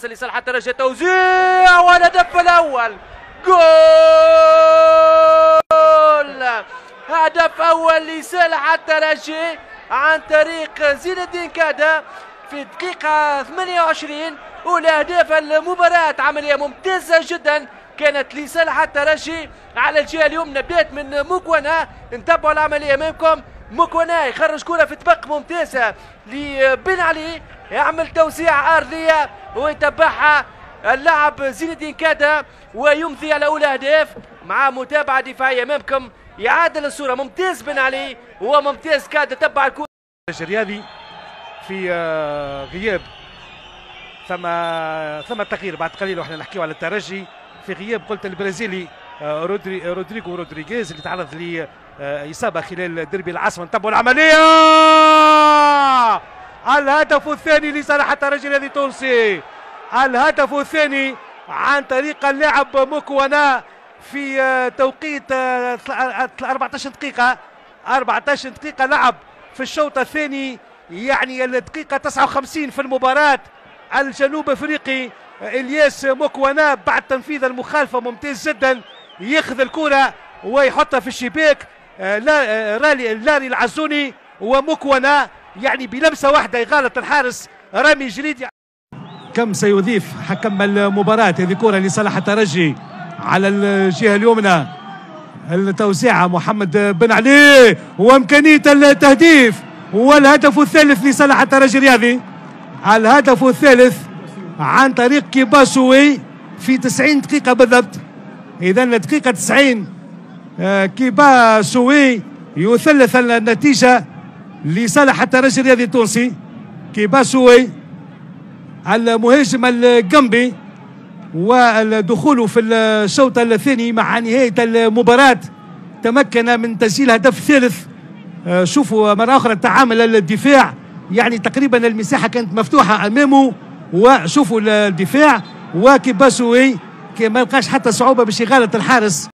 لصالح الترجي توزيع والهدف الاول. جول! هدف اول لصالح الترجي عن طريق زين الدين كادا في الدقيقة 28. والاهداف المباراة عملية ممتازة جدا كانت لصالح الترجي. على الجهة اليمنى بدات من مكونا، نتبعوا العملية امامكم. مكونا يخرج كرة في طبق ممتازة لبن علي، يعمل توزيع أرضية ويتبعها اللاعب زين الدين كادا ويمضي على أول أهداف مع متابعة دفاعية أمامكم. يعادل الصورة، ممتاز بن علي وممتاز كادا، تبع الكرة. الرياضي في غياب ثم تغيير بعد قليل واحنا نحكيو على الترجي في غياب قلت البرازيلي رودريغو رودريغيز اللي تعرض لإصابة خلال دربي العاصمة. نتبعوا العملية. الهدف الثاني لصالح الترجي الذي تونسي، الهدف الثاني عن طريق اللاعب مكونا في توقيت 14 دقيقة لعب في الشوط الثاني، يعني الدقيقة 59 في المباراة. الجنوب افريقي الياس مكونا بعد تنفيذ المخالفة ممتاز جدا، ياخذ الكرة ويحطها في الشباك. لاري العزوني ومكونا يعني بلمسة واحدة يغالط الحارس رامي جريدي. كم سيضيف حكم المباراة؟ هذه كرة لصالح الترجي على الجهة اليمنى، التوزيعة محمد بن علي وإمكانية التهديف والهدف الثالث لصالح الترجي الرياضي. الهدف الثالث عن طريق كيباسوي في 90 دقيقة بالضبط. إذا الدقيقة 90 كيباسوي يثلث النتيجة لصالح الترجي الرياضي التونسي. كيباسوي المهاجم الجنبي ودخوله في الشوط الثاني مع نهاية المباراة تمكن من تسجيل هدف ثالث. شوفوا مرة أخرى تعامل الدفاع، يعني تقريبا المساحة كانت مفتوحة أمامه، وشوفوا الدفاع وكيباسوي ما لقاش حتى صعوبة باش يغالط الحارس.